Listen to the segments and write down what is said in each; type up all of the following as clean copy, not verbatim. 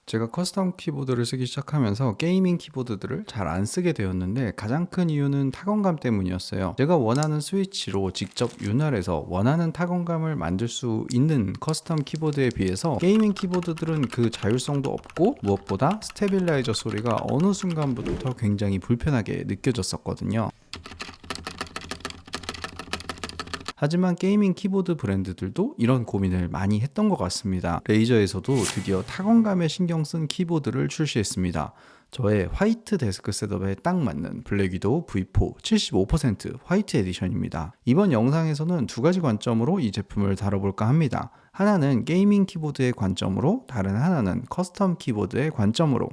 제가 커스텀 키보드를 쓰기 시작하면서 게이밍 키보드들을 잘 안 쓰게 되었는데 가장 큰 이유는 타건감 때문이었어요. 제가 원하는 스위치로 직접 윤활해서 원하는 타건감을 만들 수 있는 커스텀 키보드에 비해서 게이밍 키보드들은 그 자율성도 없고 무엇보다 스테빌라이저 소리가 어느 순간부터 굉장히 불편하게 느껴졌었거든요. 하지만 게이밍 키보드 브랜드들도 이런 고민을 많이 했던 것 같습니다. 레이저에서도 드디어 타건감에 신경 쓴 키보드를 출시했습니다. 저의 화이트 데스크 셋업에 딱 맞는 블랙 위도우 V4 75% 화이트 에디션입니다. 이번 영상에서는 두 가지 관점으로 이 제품을 다뤄볼까 합니다. 하나는 게이밍 키보드의 관점으로, 다른 하나는 커스텀 키보드의 관점으로.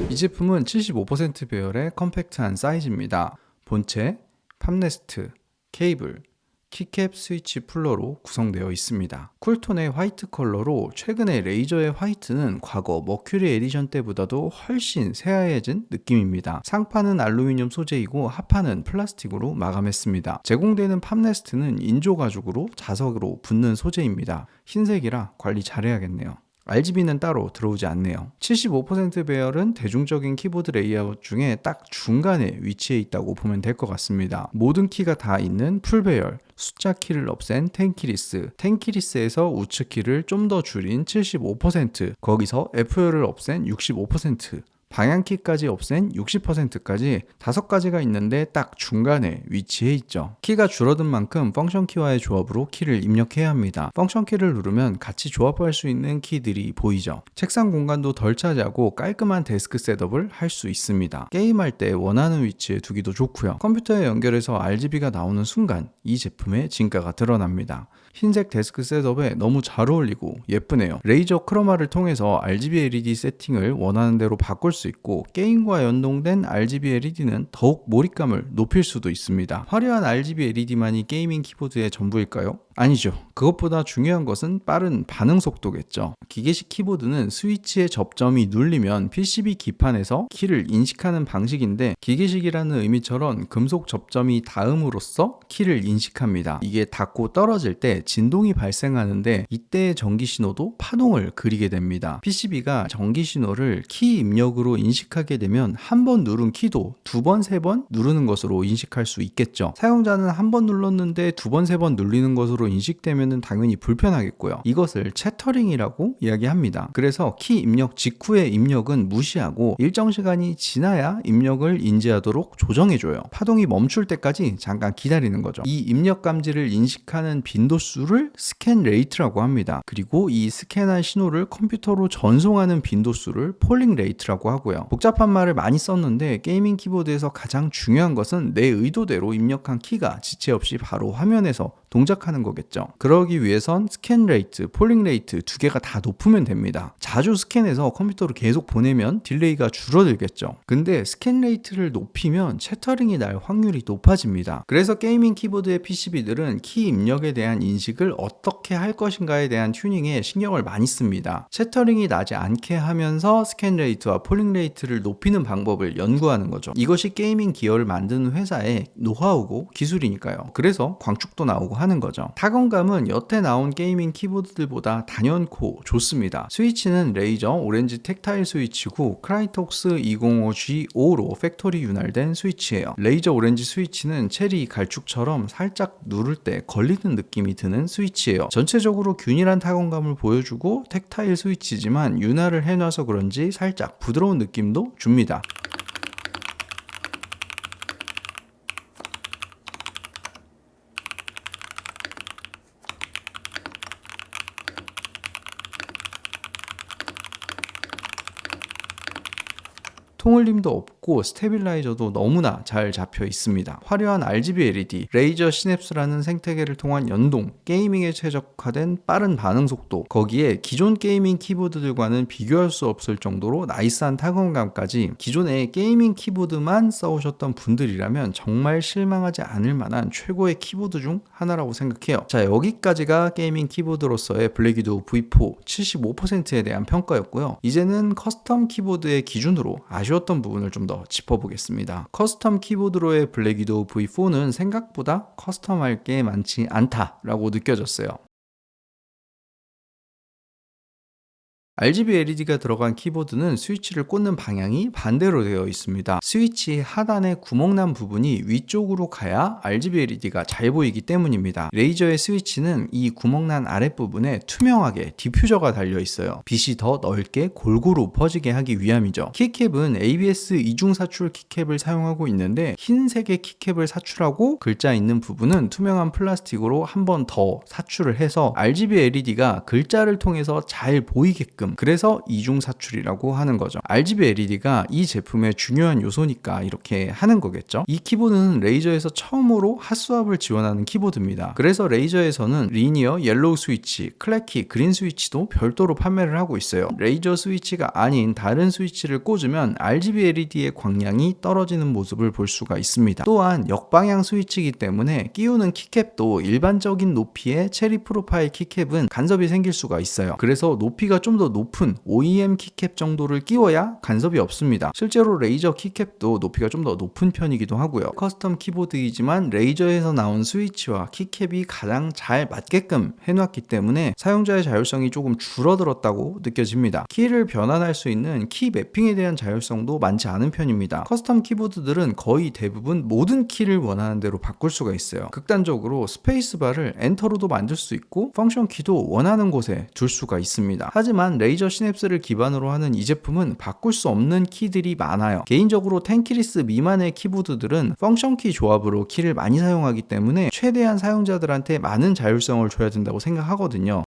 이 제품은 75% 배열의 컴팩트한 사이즈입니다. 본체, 팝레스트, 케이블, 키캡 스위치 풀러로 구성되어 있습니다. 쿨톤의 화이트 컬러로 최근에 레이저의 화이트는 과거 머큐리 에디션 때보다도 훨씬 새하얘진 느낌입니다. 상판은 알루미늄 소재이고 하판은 플라스틱으로 마감했습니다. 제공되는 팝레스트는 인조 가죽으로 자석으로 붙는 소재입니다. 흰색이라 관리 잘해야겠네요. RGB는 따로 들어오지 않네요. 75% 배열은 대중적인 키보드 레이아웃 중에 딱 중간에 위치해 있다고 보면 될 것 같습니다. 모든 키가 다 있는 풀 배열, 숫자 키를 없앤 텐키리스, 텐키리스에서 우측 키를 좀 더 줄인 75%, 거기서 F열을 없앤 65%, 방향키까지 없앤 60%까지 5가지가 있는데 딱 중간에 위치해 있죠. 키가 줄어든 만큼 펑션키와의 조합으로 키를 입력해야 합니다. 펑션키를 누르면 같이 조합할 수 있는 키들이 보이죠. 책상 공간도 덜 차지하고 깔끔한 데스크 셋업을 할 수 있습니다. 게임할 때 원하는 위치에 두기도 좋고요. 컴퓨터에 연결해서 RGB가 나오는 순간 이 제품의 진가가 드러납니다. 흰색 데스크 셋업에 너무 잘 어울리고 예쁘네요. 레이저 크로마를 통해서 RGB LED 세팅을 원하는 대로 바꿀 수 있고 게임과 연동된 RGB LED는 더욱 몰입감을 높일 수도 있습니다. 화려한 RGB LED만이 게이밍 키보드의 전부일까요? 아니죠. 그것보다 중요한 것은 빠른 반응 속도겠죠. 기계식 키보드는 스위치의 접점이 눌리면 PCB 기판에서 키를 인식하는 방식인데 기계식이라는 의미처럼 금속 접점이 닿음으로써 키를 인식합니다. 이게 닿고 떨어질 때 진동이 발생하는데 이때의 전기 신호도 파동을 그리게 됩니다. PCB가 전기 신호를 키 입력으로 인식하게 되면 한 번 누른 키도 두 번, 세 번 누르는 것으로 인식할 수 있겠죠. 사용자는 한 번 눌렀는데 두 번, 세 번 눌리는 것으로 인식되면 당연히 불편하겠고요. 이것을 채터링이라고 이야기합니다. 그래서 키 입력 직후의 입력은 무시하고 일정 시간이 지나야 입력을 인지하도록 조정해줘요. 파동이 멈출 때까지 잠깐 기다리는 거죠. 이 입력 감지를 인식하는 빈도수를 스캔 레이트라고 합니다. 그리고 이 스캔한 신호를 컴퓨터로 전송하는 빈도수를 폴링 레이트라고 하고요. 복잡한 말을 많이 썼는데 게이밍 키보드에서 가장 중요한 것은 내 의도대로 입력한 키가 지체 없이 바로 화면에서 동작하는 거겠죠. 그러기 위해선 스캔 레이트, 폴링 레이트 두 개가 다 높으면 됩니다. 자주 스캔해서 컴퓨터로 계속 보내면 딜레이가 줄어들겠죠. 근데 스캔 레이트를 높이면 채터링이 날 확률이 높아집니다. 그래서 게이밍 키보드의 PCB들은 키 입력에 대한 인식을 어떻게 할 것인가에 대한 튜닝에 신경을 많이 씁니다. 채터링이 나지 않게 하면서 스캔 레이트와 폴링 레이트를 높이는 방법을 연구하는 거죠. 이것이 게이밍 기어를 만드는 회사의 노하우고 기술이니까요. 그래서 광축도 나오고 하는 거죠. 타건감은 여태 나온 게이밍 키보드들보다 단연코 좋습니다. 스위치는 레이저 오렌지 텍타일 스위치고 크라이톡스 205G5로 팩토리 윤활된 스위치예요. 레이저 오렌지 스위치는 체리 갈축처럼 살짝 누를 때 걸리는 느낌이 드는 스위치예요. 전체적으로 균일한 타건감을 보여주고 텍타일 스위치지만 윤활을 해놔서 그런지 살짝 부드러운 느낌도 줍니다. 통울림도 없고 스테빌라이저도 너무나 잘 잡혀 있습니다. 화려한 RGB LED, 레이저 시냅스라는 생태계를 통한 연동, 게이밍에 최적화된 빠른 반응 속도, 거기에 기존 게이밍 키보드들과는 비교할 수 없을 정도로 나이스한 타건감까지 기존에 게이밍 키보드만 써오셨던 분들이라면 정말 실망하지 않을 만한 최고의 키보드 중 하나라고 생각해요. 자, 여기까지가 게이밍 키보드로서의 블랙 위도우 V4 75%에 대한 평가였고요. 이제는 커스텀 키보드의 기준으로 아쉬웠던 부분을 좀 더 짚어보겠습니다. 커스텀 키보드로의 블랙 위도우 V4는 생각보다 커스텀할 게 많지 않다라고 느껴졌어요. RGB LED가 들어간 키보드는 스위치를 꽂는 방향이 반대로 되어 있습니다. 스위치 하단의 구멍난 부분이 위쪽으로 가야 RGB LED가 잘 보이기 때문입니다. 레이저의 스위치는 이 구멍난 아랫부분에 투명하게 디퓨저가 달려 있어요. 빛이 더 넓게 골고루 퍼지게 하기 위함이죠. 키캡은 ABS 이중 사출 키캡을 사용하고 있는데 흰색의 키캡을 사출하고 글자 있는 부분은 투명한 플라스틱으로 한 번 더 사출을 해서 RGB LED가 글자를 통해서 잘 보이게끔, 그래서 이중 사출이라고 하는 거죠. RGB LED가 이 제품의 중요한 요소니까 이렇게 하는 거겠죠. 이 키보드는 레이저에서 처음으로 핫스왑을 지원하는 키보드입니다. 그래서 레이저에서는 리니어 옐로우 스위치, 클래키 그린 스위치도 별도로 판매를 하고 있어요. 레이저 스위치가 아닌 다른 스위치를 꽂으면 RGB LED의 광량이 떨어지는 모습을 볼 수가 있습니다. 또한 역방향 스위치이기 때문에 끼우는 키캡도 일반적인 높이의 체리 프로파일 키캡은 간섭이 생길 수가 있어요. 그래서 높이가 좀 더 높은 OEM 키캡 정도를 끼워야 간섭이 없습니다. 실제로 레이저 키캡도 높이가 좀 더 높은 편이기도 하고요. 커스텀 키보드이지만 레이저에서 나온 스위치와 키캡이 가장 잘 맞게끔 해놨기 때문에 사용자의 자율성이 조금 줄어들었다고 느껴집니다. 키를 변환할 수 있는 키 매핑에 대한 자율성도 많지 않은 편입니다. 커스텀 키보드들은 거의 대부분 모든 키를 원하는 대로 바꿀 수가 있어요. 극단적으로 스페이스바를 엔터로도 만들 수 있고 펑션 키도 원하는 곳에 둘 수가 있습니다. 하지만 레이저 시냅스를 기반으로 하는 이 제품은 바꿀 수 없는 키들이 많아요. 개인적으로 10키리스 미만의 키보드들은 펑션 키 조합으로 키를 많이 사용하기 때문에 최대한 사용자들한테 많은 자율성을 줘야 된다고 생각하거든요.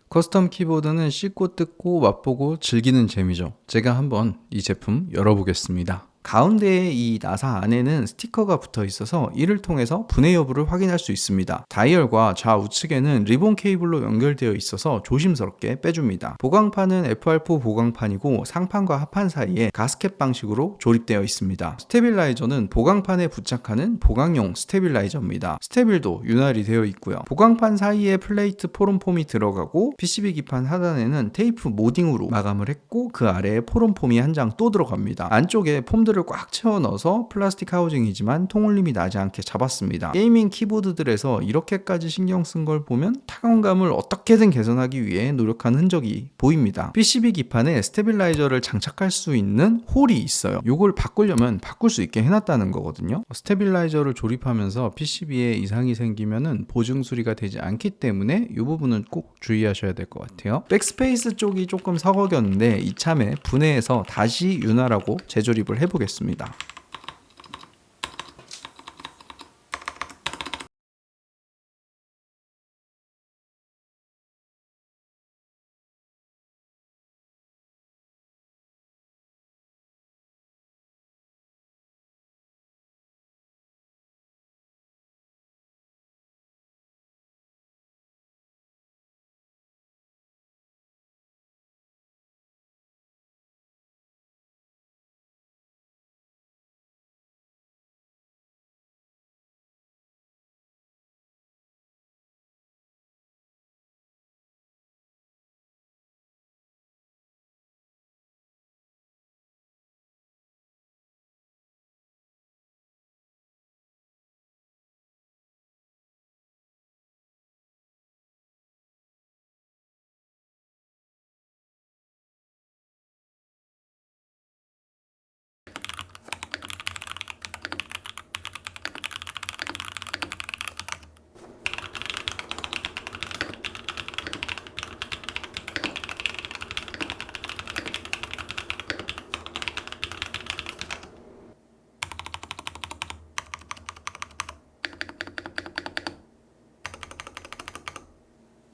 커스텀 키보드는 씻고 뜯고 맛보고 즐기는 재미죠. 제가 한번 이 제품 열어보겠습니다. 가운데에 이 나사 안에는 스티커가 붙어 있어서 이를 통해서 분해 여부를 확인할 수 있습니다. 다이얼과 좌우측에는 리본 케이블로 연결되어 있어서 조심스럽게 빼줍니다. 보강판은 FR4 보강판이고 상판과 하판 사이에 가스켓 방식으로 조립되어 있습니다. 스테빌라이저는 보강판에 부착하는 보강용 스테빌라이저입니다. 스테빌도 윤활이 되어 있고요. 보강판 사이에 플레이트 포럼폼이 들어가고 PCB 기판 하단에는 테이프 모딩으로 마감을 했고 그 아래에 포럼폼이 한 장 또 들어갑니다. 안쪽에 폼들을 꽉 채워 넣어서 플라스틱 하우징이지만 통울림이 나지 않게 잡았습니다. 게이밍 키보드들에서 이렇게까지 신경 쓴 걸 보면 타건감을 어떻게든 개선하기 위해 노력한 흔적이 보입니다. PCB 기판에 스테빌라이저를 장착할 수 있는 홀이 있어요. 이걸 바꾸려면 바꿀 수 있게 해놨다는 거거든요. 스테빌라이저를 조립하면서 PCB에 이상이 생기면은 보증 수리가 되지 않기 때문에 이 부분은 꼭 주의하셔야 될 것 같아요. 백스페이스 쪽이 조금 서걱였는데 이참에 분해해서 다시 윤활하고 재조립을 해보겠습니다.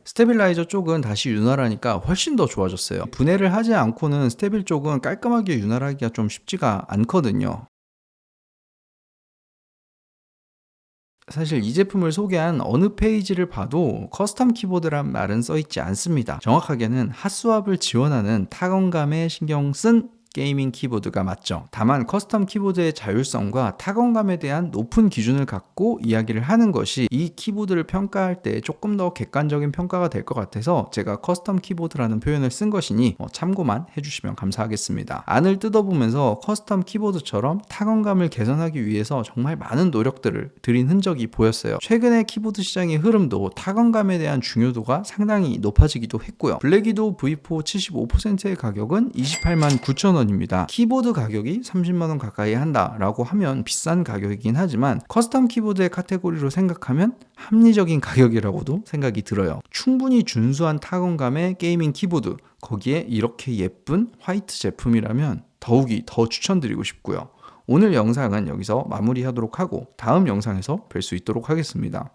스테빌라이저 쪽은 다시 윤활하니까 훨씬 더 좋아졌어요. 분해를 하지 않고는 스테빌 쪽은 깔끔하게 윤활하기가 좀 쉽지가 않거든요. 사실 이 제품을 소개한 어느 페이지를 봐도 커스텀 키보드란 말은 써있지 않습니다. 정확하게는 핫스왑을 지원하는 타건감에 신경 쓴 게이밍 키보드가 맞죠. 다만 커스텀 키보드의 자율성과 타건감에 대한 높은 기준을 갖고 이야기를 하는 것이 이 키보드를 평가할 때 조금 더 객관적인 평가가 될 것 같아서 제가 커스텀 키보드라는 표현을 쓴 것이니 참고만 해주시면 감사하겠습니다. 안을 뜯어보면서 커스텀 키보드처럼 타건감을 개선하기 위해서 정말 많은 노력들을 들인 흔적이 보였어요. 최근에 키보드 시장의 흐름도 타건감에 대한 중요도가 상당히 높아지기도 했고요. 블랙위도우 V4 75%의 가격은 289,000원입니다. 키보드 가격이 30만원 가까이 한다라고 하면 비싼 가격이긴 하지만 커스텀 키보드의 카테고리로 생각하면 합리적인 가격이라고도 생각이 들어요. 충분히 준수한 타건감의 게이밍 키보드, 거기에 이렇게 예쁜 화이트 제품이라면 더욱이 더 추천드리고 싶고요. 오늘 영상은 여기서 마무리하도록 하고 다음 영상에서 뵐 수 있도록 하겠습니다.